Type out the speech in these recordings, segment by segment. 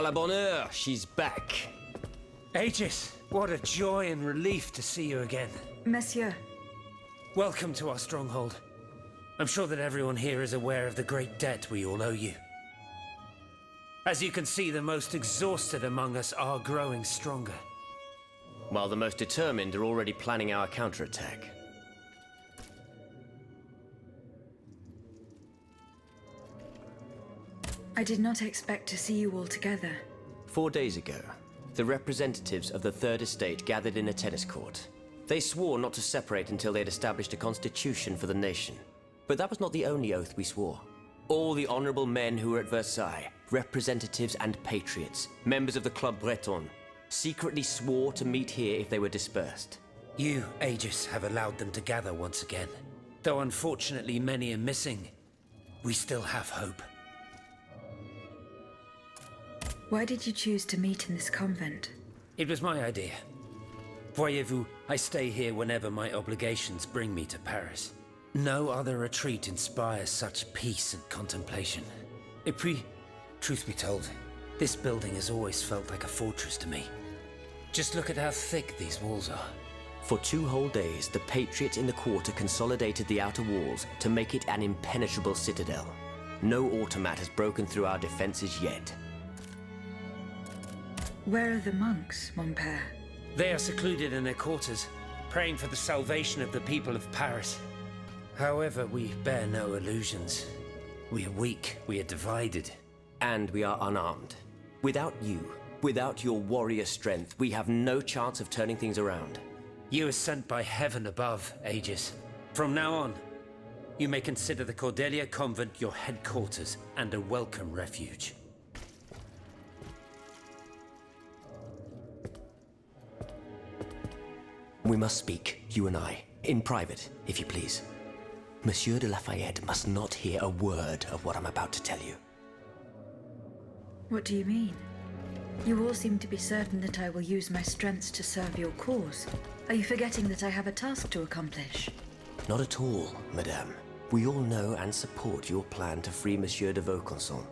À la bonne heure, she's back. Aegis, what a joy and relief to see you again. Monsieur. Welcome to our stronghold. I'm sure that everyone here is aware of the great debt we all owe you. As you can see, the most exhausted among us are growing stronger. While the most determined are already planning our counterattack. I did not expect to see you all together. 4 days ago, the representatives of the Third Estate gathered in a tennis court. They swore not to separate until they had established a constitution for the nation. But that was not the only oath we swore. All the honorable men who were at Versailles, representatives and patriots, members of the Club Breton, secretly swore to meet here if they were dispersed. You, Aegis, have allowed them to gather once again. Though unfortunately many are missing, we still have hope. Why did you choose to meet in this convent? It was my idea. Voyez-vous, I stay here whenever my obligations bring me to Paris. No other retreat inspires such peace and contemplation. Et puis, truth be told, this building has always felt like a fortress to me. Just look at how thick these walls are. For 2 whole days, the patriots in the quarter consolidated the outer walls to make it an impenetrable citadel. No automat has broken through our defenses yet. Where are the monks, mon père? They are secluded in their quarters, praying for the salvation of the people of Paris. However, we bear no illusions. We are weak, we are divided. And we are unarmed. Without you, without your warrior strength, we have no chance of turning things around. You are sent by heaven above, Aegis. From now on, you may consider the Cordelia Convent your headquarters and a welcome refuge. We must speak, you and I, in private, if you please. Monsieur de Lafayette must not hear a word of what I'm about to tell you. What do you mean? You all seem to be certain that I will use my strengths to serve your cause. Are you forgetting that I have a task to accomplish? Not at all, madame. We all know and support your plan to free Monsieur de Vaucanson.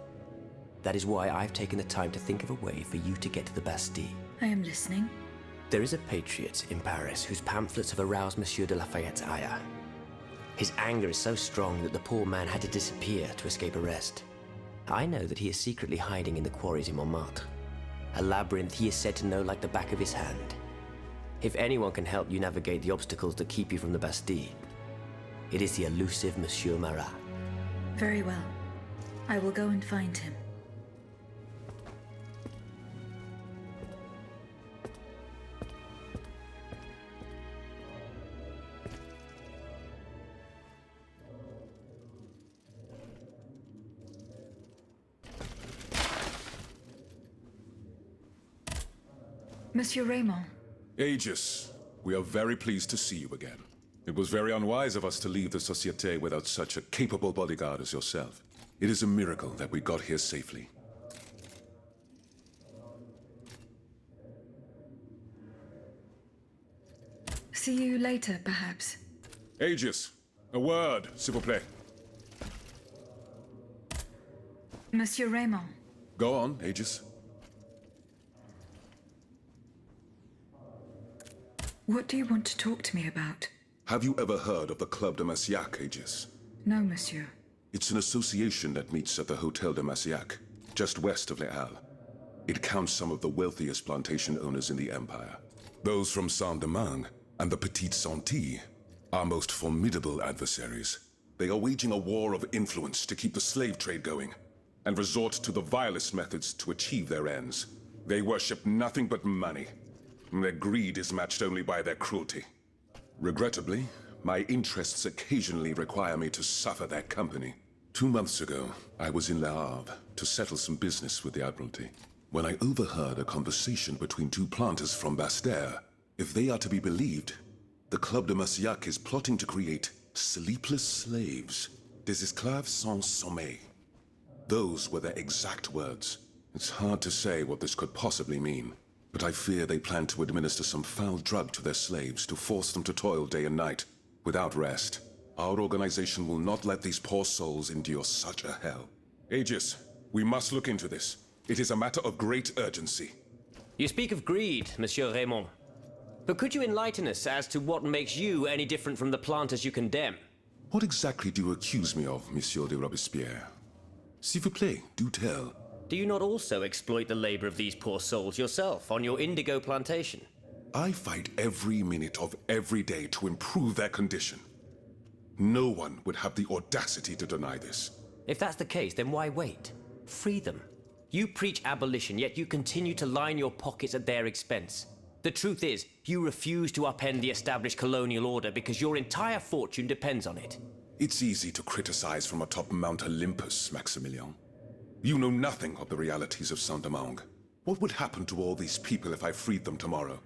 That is why I've taken the time to think of a way for you to get to the Bastille. I am listening. There is a patriot in Paris whose pamphlets have aroused Monsieur de Lafayette's ire. His anger is so strong that the poor man had to disappear to escape arrest. I know that he is secretly hiding in the quarries in Montmartre. A labyrinth he is said to know like the back of his hand. If anyone can help you navigate the obstacles that keep you from the Bastille, it is the elusive Monsieur Marat. Very well. I will go and find him. Monsieur Raymond. Aegis, we are very pleased to see you again. It was very unwise of us to leave the Société without such a capable bodyguard as yourself. It is a miracle that we got here safely. See you later, perhaps. Aegis, a word, s'il vous plaît. Monsieur Raymond. Go on, Aegis. What do you want to talk to me about? Have you ever heard of the Club de Massiac, Aegis? No, monsieur. It's an association that meets at the Hotel de Massiac, just west of Les Halles. It counts some of the wealthiest plantation owners in the Empire. Those from Saint-Domingue and the Petite Santilles, our most formidable adversaries. They are waging a war of influence to keep the slave trade going, and resort to the vilest methods to achieve their ends. They worship nothing but money. Their greed is matched only by their cruelty. Regrettably, my interests occasionally require me to suffer their company. 2 months ago, I was in Le Havre to settle some business with the Admiralty, when I overheard a conversation between 2 planters from Bastère. If they are to be believed, the Club de Massiac is plotting to create sleepless slaves, des esclaves sans sommeil. Those were their exact words. It's hard to say what this could possibly mean. But I fear they plan to administer some foul drug to their slaves to force them to toil day and night, without rest. Our organization will not let these poor souls endure such a hell. Aegis, we must look into this. It is a matter of great urgency. You speak of greed, Monsieur Raymond. But could you enlighten us as to what makes you any different from the planters you condemn? What exactly do you accuse me of, Monsieur de Robespierre? S'il vous plaît, do tell. Do you not also exploit the labor of these poor souls yourself on your indigo plantation? I fight every minute of every day to improve their condition. No one would have the audacity to deny this. If that's the case, then why wait? Free them. You preach abolition, yet you continue to line your pockets at their expense. The truth is, you refuse to upend the established colonial order because your entire fortune depends on it. It's easy to criticize from atop Mount Olympus, Maximilian. You know nothing of the realities of Saint-Domingue. What would happen to all these people if I freed them tomorrow?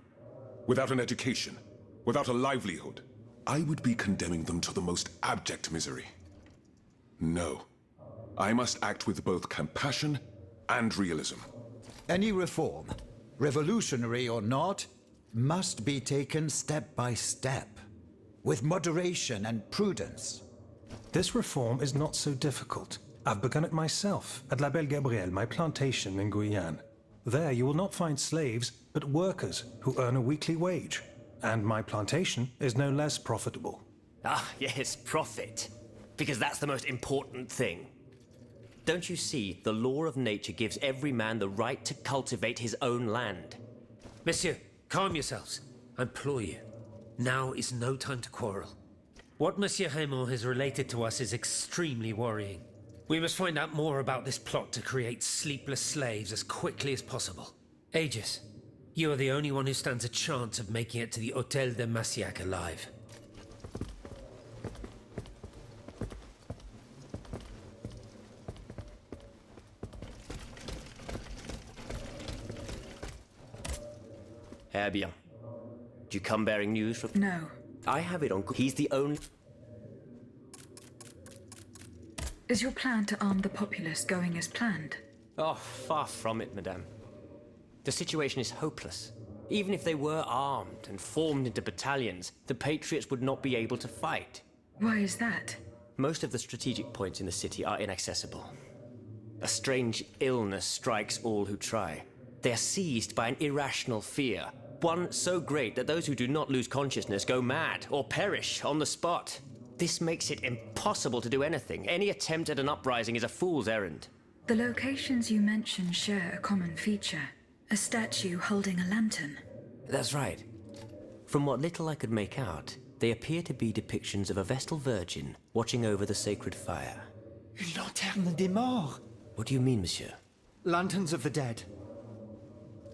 Without an education, without a livelihood, I would be condemning them to the most abject misery. No. I must act with both compassion and realism. Any reform, revolutionary or not, must be taken step by step, with moderation and prudence. This reform is not so difficult. I've begun it myself at La Belle Gabrielle, my plantation in Guyane. There you will not find slaves, but workers who earn a weekly wage. And my plantation is no less profitable. Ah, yes, profit. Because that's the most important thing. Don't you see, the law of nature gives every man the right to cultivate his own land. Monsieur, calm yourselves. I implore you. Now is no time to quarrel. What Monsieur Raymond has related to us is extremely worrying. We must find out more about this plot to create sleepless slaves as quickly as possible. Aegis, you are the only one who stands a chance of making it to the Hôtel de Massiac alive. Eh bien. Do you come bearing news from... No. I have it on... He's the only... Is your plan to arm the populace going as planned? Oh, far from it, madame. The situation is hopeless. Even if they were armed and formed into battalions, the Patriots would not be able to fight. Why is that? Most of the strategic points in the city are inaccessible. A strange illness strikes all who try. They are seized by an irrational fear, one so great that those who do not lose consciousness go mad or perish on the spot. This makes it impossible to do anything. Any attempt at an uprising is a fool's errand. The locations you mentioned share a common feature. A statue holding a lantern. That's right. From what little I could make out, they appear to be depictions of a Vestal Virgin watching over the sacred fire. Une lanterne des morts. What do you mean, monsieur? Lanterns of the dead.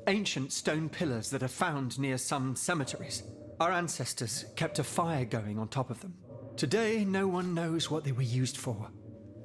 Ancient stone pillars that are found near some cemeteries. Our ancestors kept a fire going on top of them. Today, no one knows what they were used for.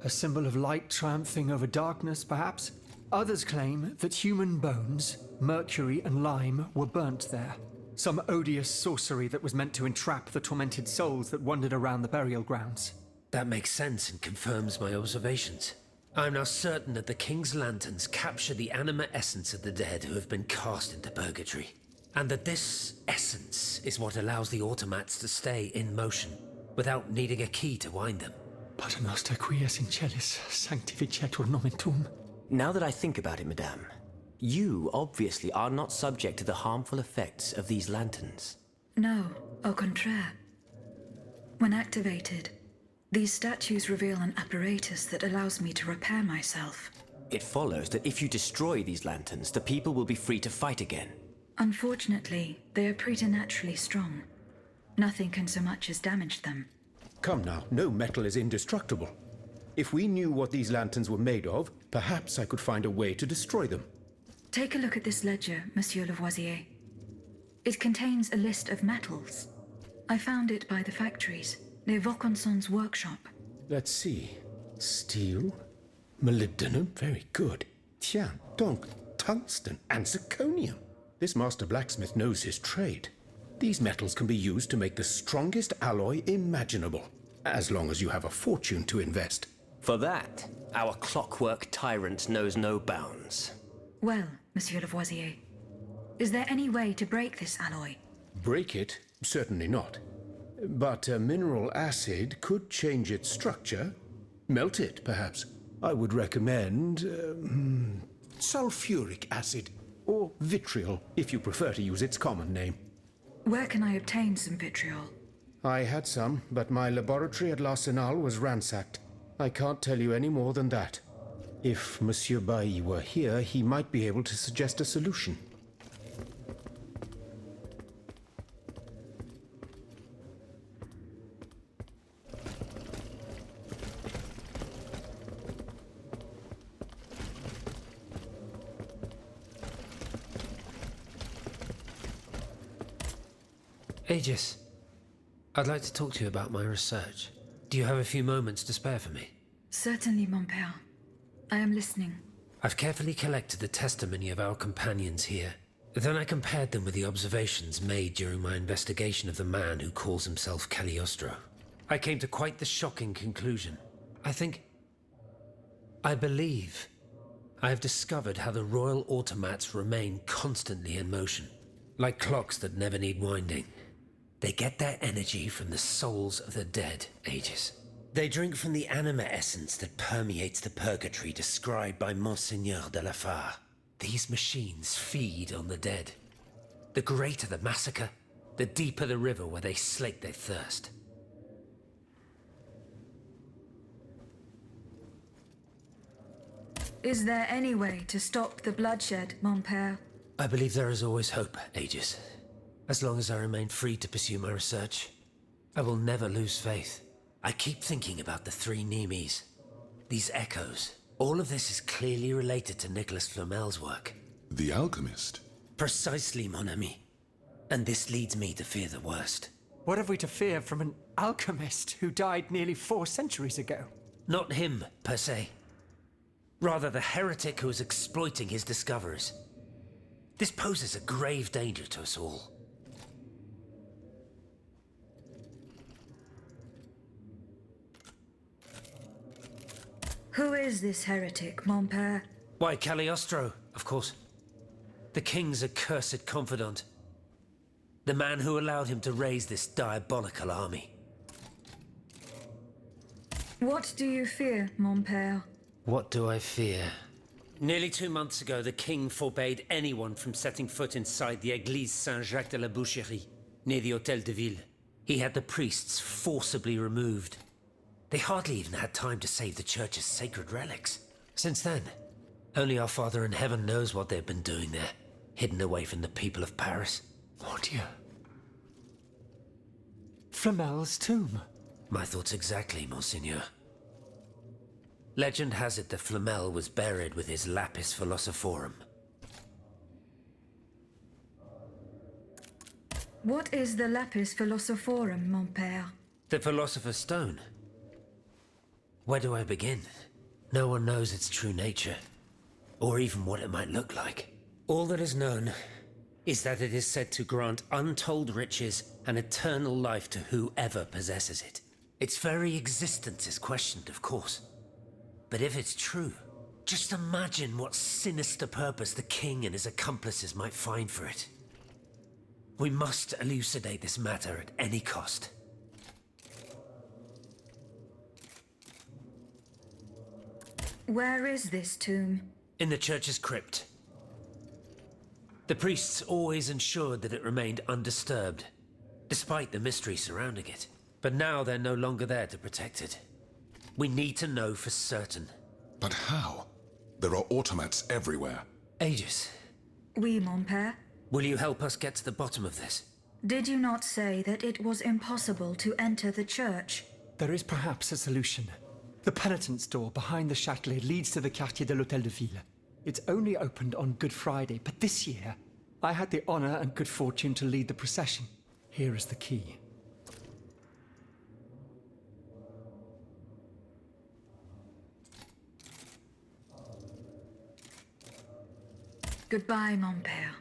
A symbol of light triumphing over darkness, perhaps? Others claim that human bones, mercury and lime, were burnt there. Some odious sorcery that was meant to entrap the tormented souls that wandered around the burial grounds. That makes sense and confirms my observations. I am now certain that the King's lanterns capture the anima essence of the dead who have been cast into purgatory. And that this essence is what allows the automats to stay in motion, without needing a key to wind them. Pater noster qui es in celis, sanctificetur nomen tuum. Now that I think about it, madame, you obviously are not subject to the harmful effects of these lanterns. No, au contraire. When activated, these statues reveal an apparatus that allows me to repair myself. It follows that if you destroy these lanterns, the people will be free to fight again. Unfortunately, they are preternaturally strong. Nothing can so much as damage them. Come now, no metal is indestructible. If we knew what these lanterns were made of, perhaps I could find a way to destroy them. Take a look at this ledger, Monsieur Lavoisier. It contains a list of metals. I found it by the factories, near Vaucanson's workshop. Let's see. Steel, molybdenum, very good. Tiens, donc, tungsten and zirconium. This master blacksmith knows his trade. These metals can be used to make the strongest alloy imaginable, as long as you have a fortune to invest. For that, our clockwork tyrant knows no bounds. Well, Monsieur Lavoisier, is there any way to break this alloy? Break it? Certainly not. But a mineral acid could change its structure. Melt it, perhaps. I would recommend sulfuric acid, or vitriol, if you prefer to use its common name. Where can I obtain some vitriol? I had some, but my laboratory at L'Arsenal was ransacked. I can't tell you any more than that. If Monsieur Bailly were here, he might be able to suggest a solution. Aegis, I'd like to talk to you about my research. Do you have a few moments to spare for me? Certainly, mon père. I am listening. I've carefully collected the testimony of our companions here. Then I compared them with the observations made during my investigation of the man who calls himself Cagliostro. I came to quite the shocking conclusion. I believe I have discovered how the royal automats remain constantly in motion, like clocks that never need winding. They get their energy from the souls of the dead, Aegis. They drink from the anima essence that permeates the purgatory described by Monseigneur de la Fare. These machines feed on the dead. The greater the massacre, the deeper the river where they slake their thirst. Is there any way to stop the bloodshed, mon père? I believe there is always hope, Aegis. As long as I remain free to pursue my research, I will never lose faith. I keep thinking about the three Nemes. These echoes. All of this is clearly related to Nicholas Flamel's work. The alchemist? Precisely, mon ami. And this leads me to fear the worst. What have we to fear from an alchemist who died nearly 4 centuries ago? Not him, per se. Rather the heretic who is exploiting his discoveries. This poses a grave danger to us all. Who is this heretic, mon père? Why, Cagliostro, of course. The king's accursed confidant. The man who allowed him to raise this diabolical army. What do you fear, mon père? What do I fear? Nearly 2 months ago, the king forbade anyone from setting foot inside the Église Saint-Jacques de la Boucherie, near the Hôtel de Ville. He had the priests forcibly removed. They hardly even had time to save the church's sacred relics. Since then, only our Father in Heaven knows what they've been doing there, hidden away from the people of Paris. Oh dear. Flamel's tomb. My thoughts exactly, Monseigneur. Legend has it that Flamel was buried with his lapis philosophorum. What is the lapis philosophorum, mon père? The Philosopher's Stone. Where do I begin? No one knows its true nature, or even what it might look like. All that is known is that it is said to grant untold riches and eternal life to whoever possesses it. Its very existence is questioned, of course. But if it's true, just imagine what sinister purpose the king and his accomplices might find for it. We must elucidate this matter at any cost. Where is this tomb? In the church's crypt. The priests always ensured that it remained undisturbed, despite the mystery surrounding it. But now they're no longer there to protect it. We need to know for certain. But how? There are automats everywhere. Aegis, Oui, mon père. will you help us get to the bottom of this? Did you not say that it was impossible to enter the church? There is perhaps a solution. The penitent's door behind the Châtelet leads to the Quartier de l'Hôtel de Ville. It's only opened on Good Friday, but this year, I had the honor and good fortune to lead the procession. Here is the key. Goodbye, mon père.